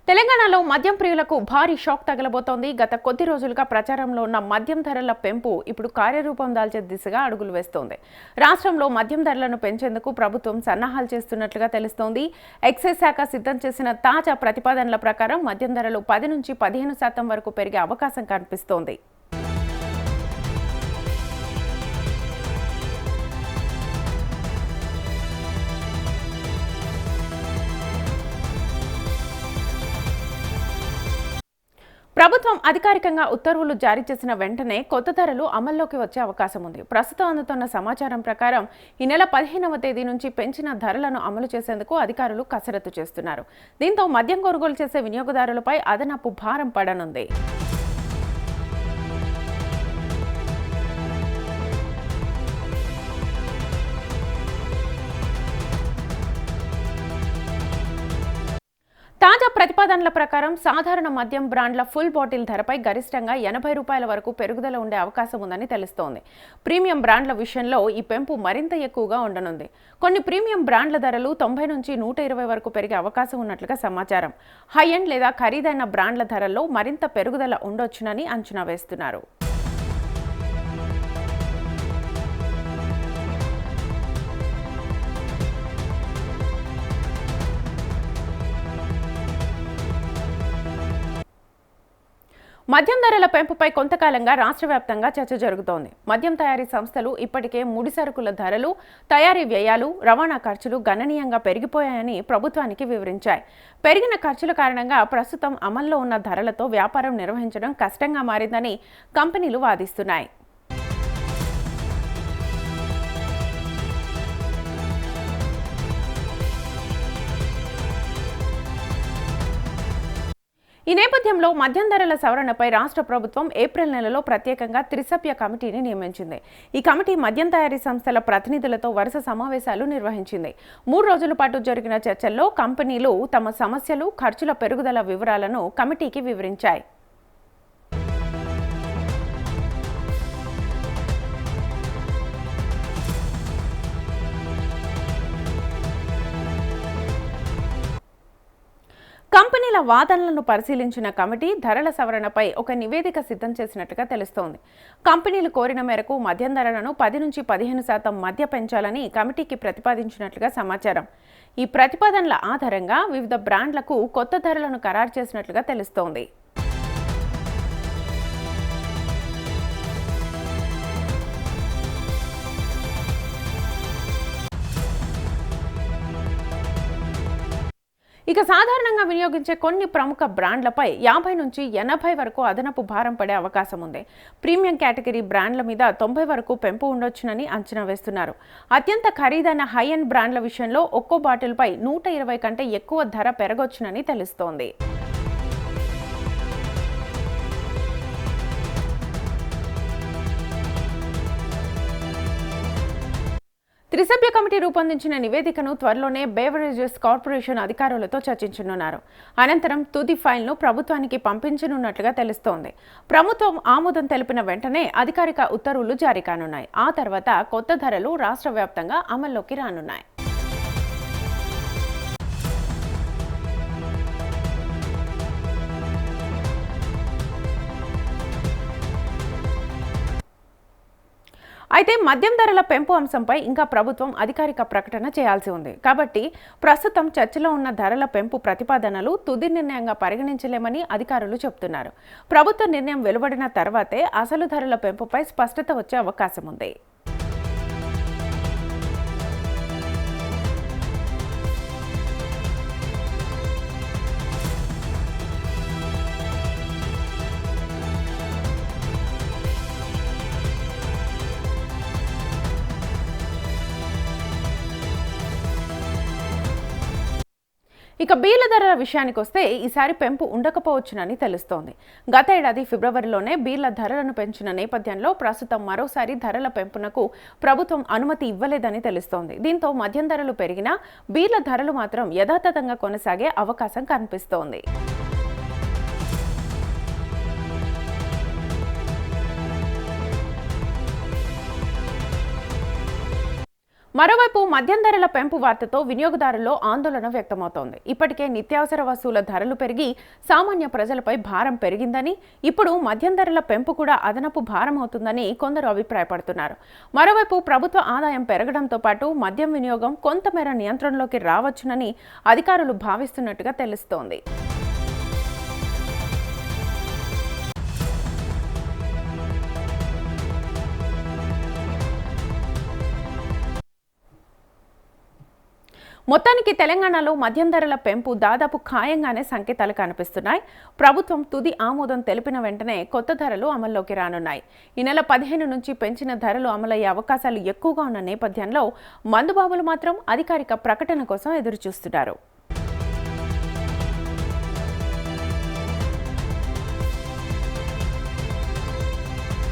తెలంగాణలో మద్యం ప్రియులకు భారీ షాక్ తగలబోతోంది. గత కొద్ది రోజులుగా ప్రచారంలో ఉన్న మద్యం ధరల పెంపు ఇప్పుడు కార్యరూపం దాల్చే దిశగా అడుగులు వేస్తోంది. రాష్ట్రంలో మద్యం ధరలను పెంచేందుకు ప్రభుత్వం సన్నాహాలు చేస్తున్నట్లుగా తెలుస్తోంది. ఎక్సైజ్ శాఖ సిద్ధం చేసిన తాజా ప్రతిపాదనల ప్రకారం మద్యం ధరలు 10 నుంచి 15% వరకు పెరిగే అవకాశం కనిపిస్తోంది. ప్రభుత్వం అధికారికంగా ఉత్తర్వులు జారీ చేసిన వెంటనే కొత్త ధరలు అమల్లోకి వచ్చే అవకాశం ఉంది. ప్రస్తుతం అందుతున్న సమాచారం ప్రకారం ఈ నెల 15వ తేదీ నుంచి పెంచిన ధరలను అమలు చేసేందుకు అధికారులు కసరత్తు చేస్తున్నారు. దీంతో మద్యం కొనుగోలు చేసే వినియోగదారులపై అదనపు భారం పడనుంది. తాజా ప్రతిపాదనల ప్రకారం సాధారణ మద్యం బ్రాండ్ల ఫుల్ బాటిల్ ధరపై గరిష్టంగా ₹80 వరకు పెరుగుదల ఉండే అవకాశం ఉందని తెలుస్తోంది. ప్రీమియం బ్రాండ్ల విషయంలో ఈ పెంపు మరింత ఎక్కువగా ఉండనుంది. కొన్ని ప్రీమియం బ్రాండ్ల ధరలు 90 నుంచి 120 వరకు పెరిగే అవకాశం ఉన్నట్లుగా సమాచారం. హై ఎండ్ లేదా ఖరీదైన బ్రాండ్ల ధరల్లో మరింత పెరుగుదల ఉండొచ్చునని అంచనా వేస్తున్నారు. మద్యం ధరల పెంపుపై కొంతకాలంగా రాష్ట్ర వ్యాప్తంగా చర్చ జరుగుతోంది. మద్యం తయారీ సంస్థలు ఇప్పటికే ముడి సరుకుల ధరలు, తయారీ వ్యయాలు, రవాణా ఖర్చులు గణనీయంగా పెరిగిపోయాయని ప్రభుత్వానికి వివరించాయి. పెరిగిన ఖర్చుల కారణంగా ప్రస్తుతం అమల్లో ఉన్న ధరలతో వ్యాపారం నిర్వహించడం కష్టంగా మారిందని కంపెనీలు వాదిస్తున్నాయి. ఈ నేపథ్యంలో మద్యం ధరల సవరణపై రాష్ట్ర ప్రభుత్వం ఏప్రిల్ నెలలో ప్రత్యేకంగా త్రిసభ్య కమిటీని నియమించింది. ఈ కమిటీ మద్యం తయారీ సంస్థల ప్రతినిధులతో వరుస సమావేశాలు నిర్వహించింది. 3 రోజుల పాటు జరిగిన చర్చల్లో కంపెనీలు తమ సమస్యలు, ఖర్చుల పెరుగుదల వివరాలను కమిటీకి వివరించాయి. కంపెనీల వాదనలను పరిశీలించిన కమిటీ ధరల సవరణపై ఒక నివేదిక సిద్ధం చేసినట్టుగా తెలుస్తోంది. కంపెనీలు కోరిన మేరకు మద్యం ధరలను 10 నుంచి 15% మధ్య పెంచాలని కమిటీకి ప్రతిపాదించినట్లుగా సమాచారం. ఈ ప్రతిపాదనల ఆధారంగా వివిధ బ్రాండ్లకు కొత్త ధరలను ఖరారు చేసినట్లుగా తెలుస్తోంది. ఇక సాధారణంగా వినియోగించే కొన్ని ప్రముఖ బ్రాండ్లపై 50 నుంచి 80 వరకు అదనపు భారం పడే అవకాశం ఉంది. ప్రీమియం కేటగిరీ బ్రాండ్ల మీద 90 వరకు పెంపు ఉండొచ్చునని అంచనా వేస్తున్నారు. అత్యంత ఖరీదైన హై ఎండ్ బ్రాండ్ల విషయంలో ఒక్కో బాటిల్పై 120 కంటే ఎక్కువ ధర పెరగొచ్చునని తెలుస్తోంది. త్రిసభ్య కమిటీ రూపొందించిన నివేదికను త్వరలోనే బేవరేజెస్ కార్పొరేషన్ అధికారులతో చర్చించనున్నారు. అనంతరం తుది ఫైల్ను ప్రభుత్వానికి పంపించనున్నట్లుగా తెలుస్తోంది. ప్రభుత్వం ఆమోదం తెలిపిన వెంటనే అధికారిక ఉత్తర్వులు జారీ కానున్నాయి. ఆ తర్వాత కొత్త ధరలు రాష్ట్ర వ్యాప్తంగా అమల్లోకి రానున్నాయి. అయితే మద్యం ధరల పెంపు అంశంపై ఇంకా ప్రభుత్వం అధికారిక ప్రకటన చేయాల్సి ఉంది. కాబట్టి ప్రస్తుతం చర్చలో ఉన్న ధరల పెంపు ప్రతిపాదనలు తుది నిర్ణయంగా పరిగణించలేమని అధికారులు చెబుతున్నారు. ప్రభుత్వ నిర్ణయం వెలువడిన తర్వాతే అసలు ధరల పెంపుపై స్పష్టత వచ్చే అవకాశం ఉంది. ఇక బీర్ల ధరల విషయానికి వస్తే ఈసారి పెంపు ఉండకపోవచ్చునని తెలుస్తోంది. గత ఏడాది ఫిబ్రవరిలోనే బీర్ల ధరలను పెంచిన నేపథ్యంలో ప్రస్తుతం మరోసారి ధరల పెంపునకు ప్రభుత్వం అనుమతి ఇవ్వలేదని తెలుస్తోంది. దీంతో మద్యం ధరలు పెరిగినా బీర్ల ధరలు మాత్రం యథాతథంగా కొనసాగే అవకాశం కనిపిస్తోంది. మరోవైపు మద్యం ధరల పెంపు వార్తతో వినియోగదారుల్లో ఆందోళన వ్యక్తమవుతోంది. ఇప్పటికే నిత్యావసర వస్తువుల ధరలు పెరిగి సామాన్య ప్రజలపై భారం పెరిగిందని, ఇప్పుడు మద్యం ధరల పెంపు కూడా అదనపు భారం అవుతుందని కొందరు అభిప్రాయపడుతున్నారు. మరోవైపు ప్రభుత్వ ఆదాయం పెరగడంతో పాటు మద్యం వినియోగం కొంతమేర నియంత్రణలోకి రావచ్చునని అధికారులు భావిస్తున్నట్టుగా తెలుస్తోంది. మొత్తానికి తెలంగాణలో మద్యం ధరల పెంపు దాదాపు ఖాయంగానే సంకేతాలు కనిపిస్తున్నాయి. ప్రభుత్వం తుది ఆమోదం తెలిపిన వెంటనే కొత్త ధరలు అమల్లోకి రానున్నాయి. ఈ నెల 15 నుంచి పెంచిన ధరలు అమలయ్యే అవకాశాలు ఎక్కువగా ఉన్న నేపథ్యంలో మందుబాబులు మాత్రం అధికారిక ప్రకటన కోసం ఎదురుచూస్తున్నారు.